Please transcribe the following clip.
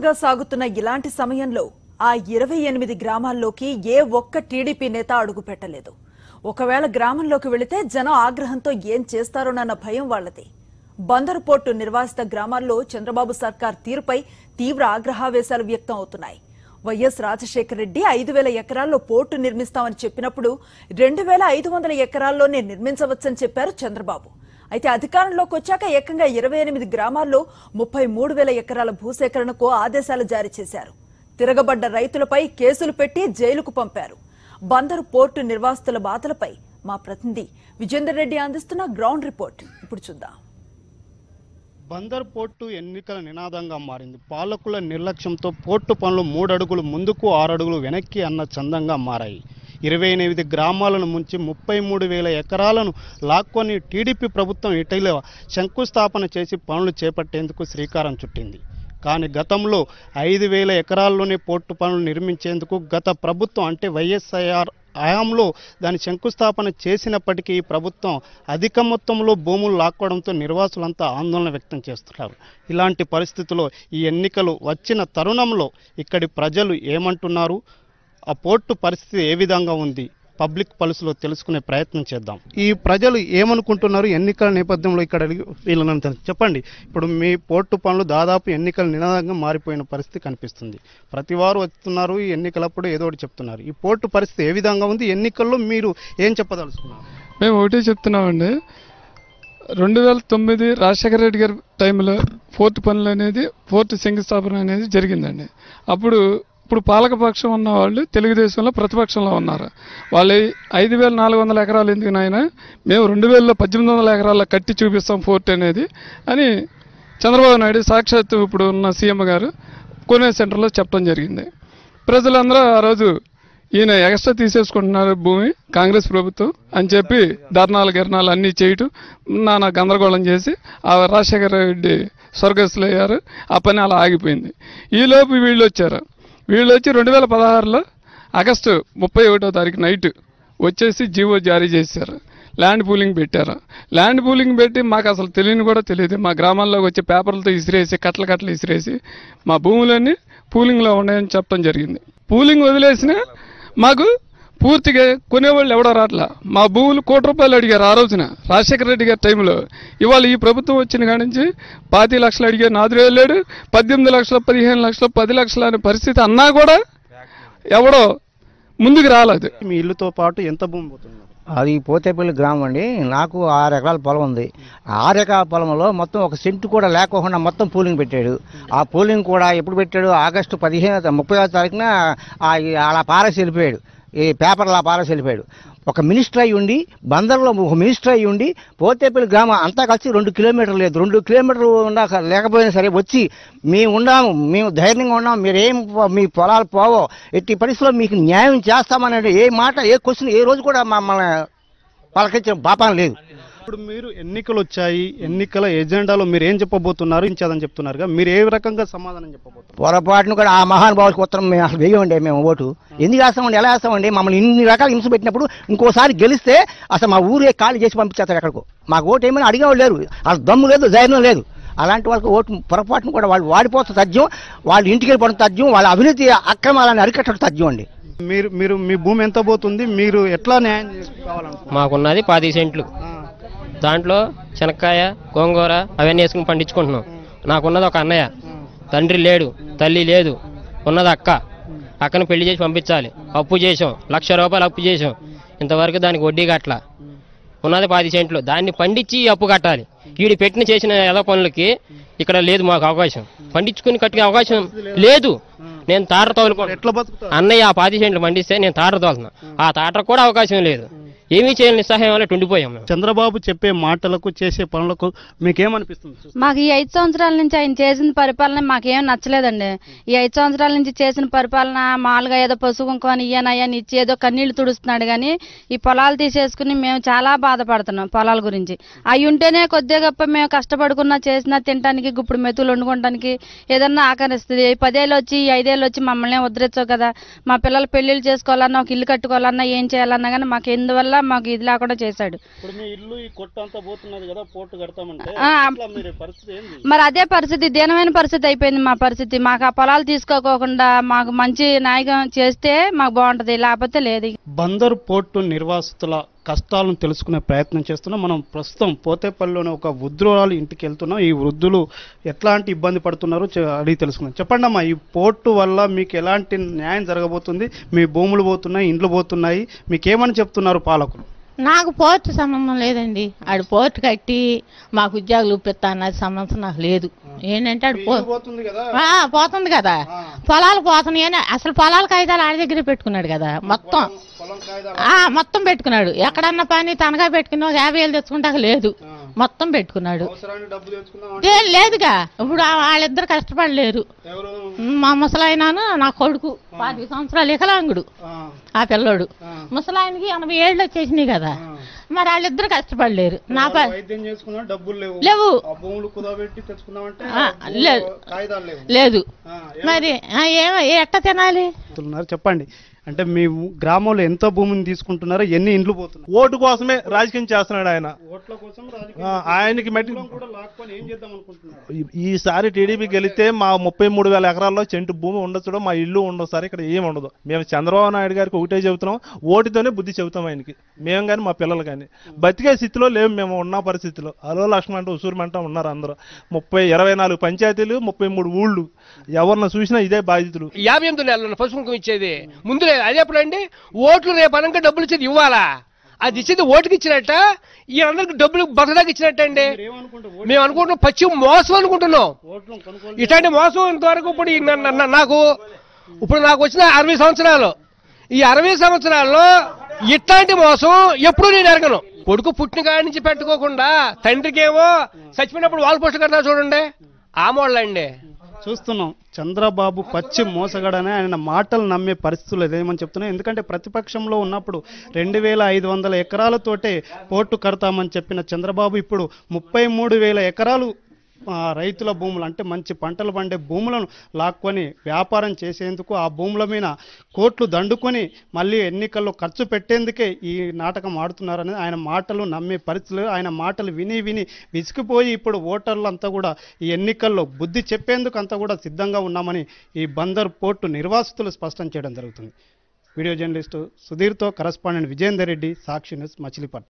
Normal గా సాగుతున్న ఇలాంటి సమయంలో ఆ 28 గ్రామాల్లోకి ఏ ఒక్క టీడీపీ నేత అడుగు పెట్టలేదు. ఒకవేళ గ్రామంలోకి వెళితే జనం ఆగ్రహంతో ఏం చేస్తారోనన్న భయం వాళ్ళది. బందరు పోర్టు నిర్వాసిత గ్రామాల్లో చంద్రబాబు సర్కార్ తీరుపై తీవ్ర ఆగ్రహావేశాలు వ్యక్తం అవుతున్నాయి. వైఎస్ రాజశేఖర రెడ్డి 5,000 ఎకరాల్లో పోర్టు నిర్మిస్తామని చెప్పినప్పుడు 2,500 ఎకరాల్లోనే నిర్మించవచ్చని చెప్పారు చంద్రబాబు. అయితే అధికారంలోకి వచ్చాక ఏకంగా 28 గ్రామాల్లో 33,000 ఎకరాల భూసేకరణకు ఆదేశాలు జారీ చేశారు. తిరగబడ్డ రైతులపై కేసులు పెట్టి జైలుకు పంపారు. బందరు పోర్టు నిర్వాసితుల బాధలపై మా ప్రతినిధి విజేందర్ రెడ్డి అందిస్తున్న గ్రౌండ్ రిపోర్ట్ ఇప్పుడు చూద్దాం. బందర్ పోర్టు ఎన్నికల నినాదంగా మారింది. పాలకుల నిర్లక్ష్యంతో పోర్టు పనులు 3 అడుగులు ముందుకు 6 అడుగులు వెనక్కి అన్న చందంగా మారాయి. 28 గ్రామాలను ముంచి 33,000 ఎకరాలను లాక్కొని టీడీపీ ప్రభుత్వం ఇటీవల శంకుస్థాపన చేసి పనులు చేపట్టేందుకు శ్రీకారం చుట్టింది. కానీ గతంలో 5,000 ఎకరాల్లోనే పోర్టు పనులు నిర్మించేందుకు గత ప్రభుత్వం అంటే వైఎస్ఆర్ హయాంలో దాని శంకుస్థాపన చేసినప్పటికీ ఈ ప్రభుత్వం అధిక మొత్తంలో భూములు లాక్కోవడంతో నిర్వాసులంతా ఆందోళన వ్యక్తం చేస్తున్నారు. ఇలాంటి పరిస్థితుల్లో ఈ ఎన్నికలు వచ్చిన తరుణంలో ఇక్కడి ప్రజలు ఏమంటున్నారు, ఆ పోర్టు పరిస్థితి ఏ విధంగా ఉంది, పబ్లిక్ పల్స్లో తెలుసుకునే ప్రయత్నం చేద్దాం. ఈ ప్రజలు ఏమనుకుంటున్నారు ఎన్నికల నేపథ్యంలో ఇక్కడ వీళ్ళని చెప్పండి. ఇప్పుడు మీ పోర్టు పనులు దాదాపు ఎన్నికల నినాదంగా మారిపోయిన పరిస్థితి కనిపిస్తుంది. ప్రతి వారు వస్తున్నారు, ఈ ఎన్నికలప్పుడు ఏదో ఒకటి చెప్తున్నారు. ఈ పోర్టు పరిస్థితి ఏ విధంగా ఉంది, ఎన్నికల్లో మీరు ఏం చెప్పదలుచుకున్నారు? మేము ఒకటే చెప్తున్నామండి. 2009 రాజశేఖర రెడ్డి గారి టైంలో పోర్టు పనులు అనేది పోర్టు శంకుస్థాపన అనేది జరిగిందండి. ఇప్పుడు పాలకపక్షం ఉన్న వాళ్ళు తెలుగుదేశంలో ప్రతిపక్షంలో ఉన్నారు. వాళ్ళు 5,400 ఎకరాలు ఎందుకు నాయన, మేము 2000లో 1,800 ఎకరాల్లో కట్టి చూపిస్తాం పోర్ట్ అనేది అని చంద్రబాబు నాయుడు సాక్షాత్తు ఇప్పుడు ఉన్న సీఎం గారు కొనే సెంటర్లో చెప్పడం జరిగింది. ప్రజలందరూ ఆ రోజు ఈయన ఎక్స్ట్రా తీసేసుకుంటున్నారు భూమి కాంగ్రెస్ ప్రభుత్వం అని చెప్పి ధర్నాలు అన్నీ చేయటం నానా గందరగోళం చేసి ఆ రాజశేఖర రెడ్డి స్వర్గస్థులు అయ్యారు. ఆ పని అలా ఆగిపోయింది. ఈలోపు వీళ్ళు వచ్చి 2016లో ఆగస్టు 31వ తారీఖు నైట్ వచ్చేసి జీవో జారీ చేశారు. ల్యాండ్ పూలింగ్ పెట్టారు. ల్యాండ్ పూలింగ్ పెట్టి మాకు అసలు తెలియని కూడా తెలియదు. మా గ్రామాల్లోకి వచ్చి పేపర్లతో ఇసిరేసి కట్టలు ఇసిరేసి మా భూములన్నీ పూలింగ్లో ఉన్నాయని చెప్పడం జరిగింది. పూలింగ్ వదిలేసిన మాకు పూర్తిగా కొనేవాళ్ళు ఎవడో రాట్లా. మా భూములు ₹1,00,00,000 అడిగారు ఆ రోజున రాజశేఖర రెడ్డి గారి టైంలో. ఇవాళ ఈ ప్రభుత్వం వచ్చిన కాడి నుంచి 25 లక్షలు అడిగారు, నాదురు వెళ్ళాడు. 18 లక్షలు 15 లక్షలు 10 లక్షలు అనే పరిస్థితి అన్నా కూడా ఎవడో ముందుకు రాలేదు. మీ ఇల్లుతో పాటు ఎంత భూమి పోతుంది? అది పోతేపల్లి గ్రామం అండి. నాకు 6 ఎకరాల పొలం ఉంది. 6 ఎకరాల పొలంలో మొత్తం 1 సెంటు కూడా లేకోకుండా మొత్తం పూలింగ్ పెట్టాడు. ఆ పూలింగ్ కూడా ఎప్పుడు పెట్టాడు? ఆగస్టు 30వ తారీఖున అలా పారేసి వెళ్ళిపోయాడు. ఈ పేపర్లా పారేసి వెళ్ళిపోయాడు. ఒక మినిస్టర్ అయ్యి ఉండి, బందర్లో ఒక మినిస్టర్ అయ్యి ఉండి పోతేపల్లి గ్రామం అంతా కలిసి 2 కిలోమీటర్లు లేదు. 2 కిలోమీటర్లు ఉన్నాక లేకపోయినా సరే వచ్చి మేము ధైర్యంగా ఉన్నాము, మీరేం మీ పొలాలు పోవో, ఎట్టి పరిస్థితుల్లో మీకు న్యాయం చేస్తామనే ఏ మాట ఏ క్వశ్చన్ ఏ రోజు కూడా మమ్మల్ని పలకించిన పాపం లేదు. ఇప్పుడు మీరు ఎన్నికలు వచ్చాయి, ఎన్నికల ఎజెండాలో మీరు ఏం చెప్పబోతున్నారు ఇచ్చేదని చెప్తున్నారుగా, మీరు ఏ రకంగా సమాధానం చెప్పబోతున్నారు? పొరపాటును కూడా ఆ మహానుభావులకు ఉత్తరం మేము అసలు వేయమండి. మేము ఓటు ఎందుకు వేస్తామండి, ఎలా వేస్తామండి? మమ్మల్ని ఇన్ని రకాల హింస పెట్టినప్పుడు ఇంకోసారి గెలిస్తే అసలు మా ఊరే ఖాళీ చేసి పంపించేస్తారు ఎక్కడికో. మాకు ఓటు ఏమైనా అడిగేవాళ్ళు లేరు, వాళ్ళ దమ్ము లేదు, ధైర్యం లేదు. అలాంటి వాళ్ళకి ఓటు పొరపాటును కూడా వాళ్ళు వాడిపోతే తథ్యం, వాళ్ళు ఇంటికి వెళ్ళిపోవడం తథ్యం, వాళ్ళ అవినీతి అక్రమాలను అరికట్టడం తథ్యం అండి. మీరు మీ భూమి ఎంత పోతుంది, మీరు ఎట్లా న్యాయం కావాలనుకుంటున్నారు? మాకున్నది 10 సెంట్లు. దాంట్లో శనక్కాయ గోంగూర అవన్నీ వేసుకుని పండించుకుంటున్నాం. నాకున్నది ఒక అన్నయ్య, తండ్రి లేడు, తల్లి లేదు, ఉన్నది అక్కను పెళ్లి చేసి పంపించాలి. అప్పు చేసాం, ₹1,00,000 అప్పు చేసాం. ఇంతవరకు దానికి వడ్డీ కట్టలా. ఉన్నది 10 సెంట్లు, దాన్ని పండించి అప్పు కట్టాలి. వీడు పెట్టిన చేసిన ఏదో పనులకి ఇక్కడ లేదు మాకు అవకాశం. పండించుకుని కట్టుకునే అవకాశం లేదు. నేను తాట తోలుకుంటా. అన్నయ్య ఆ 10 సెంట్లు పండిస్తే నేను తాట తోలుతున్నా. ఆ తాట కూడా అవకాశం లేదు. ఏమీ చేయాలి, నిస్సహాయం వల్ల ఉండిపోయాం. చంద్రబాబు చెప్పే మాటలకు చేసే పనులకు మీకేమనిపిస్తుంది? మాకు ఈ 5 సంవత్సరాల నుంచి ఆయన చేసిన పరిపాలన మాకేం నచ్చలేదండి. ఈ 5 సంవత్సరాల నుంచి చేసిన పరిపాలన మామూలుగా ఏదో పసుపు కుంకుమని ఇయ్యనయ్యని ఇచ్చి ఏదో కన్నీళ్లు తుడుస్తున్నాడు. కానీ ఈ పొలాలు తీసేసుకుని మేము చాలా బాధపడుతున్నాం. పొలాల గురించి అవి ఉంటేనే కొద్దిగా గొప్ప మేము కష్టపడుకున్నా చేసినా తినడానికి గుప్పుడు మెతులు వండుకోవడానికి ఏదన్నా ఆకరిస్తుంది. 10 ఏళ్ళు వచ్చి 5 ఏళ్ళు వచ్చి మమ్మల్ని ఉద్ధరించవు కదా. మా పిల్లలు పెళ్లిళ్ళు చేసుకోవాలన్నా, ఒక ఇల్లు కట్టుకోవాలన్నా, ఏం చేయాలన్నా కానీ మాకు ఎందువల్ల మాకు ఇది లేకుండా చేశాడు. ఇప్పుడు మీ ఇల్లు ఈ కొట్టు అంతా పోతున్నది కదా, పోర్టు కడతామంటే మీరు పరిస్థితి ఏంది? మరి అదే పరిస్థితి, దీనమైన పరిస్థితి అయిపోయింది మా పరిస్థితి. మాకు ఆ పొలాలు తీసుకోకోకుండా మాకు మంచి నాయకం చేస్తే మాకు బాగుంటది, లేకపోతే లేదు. బందర్ పోర్టు నిర్వాసితుల కష్టాలను తెలుసుకునే ప్రయత్నం చేస్తున్నాం. మనం ప్రస్తుతం పోతేపల్లిలోని ఒక వృద్ధురాలు ఇంటికి వెళ్తున్నాం. ఈ వృద్ధులు ఎట్లాంటి ఇబ్బంది పడుతున్నారో అడిగి తెలుసుకున్నాం. చెప్పండి అమ్మా, ఈ పోర్టు వల్ల మీకు ఎలాంటి న్యాయం జరగబోతుంది? మీ భూములు పోతున్నాయి, ఇండ్లు పోతున్నాయి, మీకేమని చెప్తున్నారు పాలకులు? నాకు పోర్టు సంబంధం లేదండి. ఆడు పోర్టు కట్టి మాకు ఉద్యోగాలు ఇప్పిస్తా అన్నది సంబంధం నాకు లేదు. ఏంటంటే ఆడు పోతుంది కదా, పొలాలు పోతున్నాయి అని అసలు పొలాల కాగితాలు ఆడి దగ్గరే పెట్టుకున్నాడు కదా, మొత్తం పెట్టుకున్నాడు. ఎక్కడన్నా పని తనగా పెట్టుకుని 50,000 తెచ్చుకుంటాక లేదు, మొత్తం పెట్టుకున్నాడు. లేదుగా ఇప్పుడు వాళ్ళిద్దరు కష్టపడలేరు. మా ముసలాయనను నా కొడుకు 10 సంవత్సరాలు వికలాంగుడు, ఆ పిల్లోడు. ముసలాయనకి 80 ఏళ్ళు వచ్చేసినాయి కదా, మరి వాళ్ళిద్దరు కష్టపడలేరు. నా లేవు లేదు, మరి ఎట్ట తినాలి? చెప్పండి, అంటే మీ గ్రామంలో ఎంత భూమిని తీసుకుంటున్నారో, ఎన్ని ఇండ్లు పోతున్నారు? ఓటు కోసమే రాజకీయం చేస్తున్నాడు ఆయన. ఆయనకి ఈసారి టీడీపీ గెలిస్తే మా 33,000 ఎకరాల్లో చెంటు భూమి ఉండొచ్చు, మా ఇల్లు ఉండదు సార్, ఇక్కడ ఏమి ఉండదు. మేము చంద్రబాబు నాయుడు గారికి ఒకటే చెబుతున్నాం, ఓటుతోనే బుద్ధి చెబుతాం ఆయనకి, మేము కానీ మా పిల్లలు కానీ. బతికే స్థితిలో లేవు మేము ఉన్న పరిస్థితిలో. అలో లక్ష్మణ అంటే ఉసూరుమంట ఉన్నారు అందరూ. 24 పంచాయతీలు, 33 ఊళ్ళు, ఎవరిని చూసినా ఇదే బాధితులు. 58 నెలలు పశువుకు ఇచ్చేది ముందు అదే ఎప్పుడండి? ఓట్లు రేపు అనక డబ్బులు ఇచ్చేది ఇవ్వాలా? అది ఇచ్చేది ఓటుకి ఇచ్చినట్ట, ఈ అందరికి డబ్బులు బతకడానికి ఇచ్చినట్ట అండి. మేము అనుకుంటున్నాం పచ్చి మోసం అనుకుంటున్నాం. ఇట్లాంటి మోసం ఇంతవరకు నాకు వచ్చిన 60 సంవత్సరాలు, ఈ 60 సంవత్సరాల్లో ఇట్లాంటి మోసం ఎప్పుడు నేను ఎరగను. కొడుకు పుట్టిన కాడి నుంచి పెట్టుకోకుండా తండ్రికేమో చచ్చిపోయినప్పుడు వాళ్ళ పోస్ట్ కడతా చూడండి, ఆ మోళ్ళండి. చూస్తున్నాం, చంద్రబాబు పచ్చి మోసగాడని ఆయన మాటలు నమ్మే పరిస్థితులు ఏమని చెప్తున్నాం. ఎందుకంటే ప్రతిపక్షంలో ఉన్నప్పుడు 2,500 ఎకరాలతోటే పోర్టు కడతామని చెప్పిన చంద్రబాబు ఇప్పుడు 33,000 ఎకరాలు రైతుల భూములు, అంటే మంచి పంటలు పండే భూములను లాక్కొని వ్యాపారం చేసేందుకు, ఆ భూముల మీద కోట్లు దండుకొని మళ్ళీ ఎన్నికల్లో ఖర్చు పెట్టేందుకే ఈ నాటకం ఆడుతున్నారనేది ఆయన మాటలు నమ్మే పరిస్థితులు. ఆయన మాటలు విని విని విసిగిపోయి ఇప్పుడు ఓటర్లంతా కూడా ఈ ఎన్నికల్లో బుద్ధి చెప్పేందుకు అంతా కూడా సిద్ధంగా ఉన్నామని ఈ బందర్ పోర్టు నిర్వాసితులు స్పష్టం చేయడం జరుగుతుంది. వీడియో జర్నలిస్టు సుధీర్తో కరస్పాండెంట్ విజయేందర్ రెడ్డి, సాక్షి న్యూస్, మచిలీపట్నం.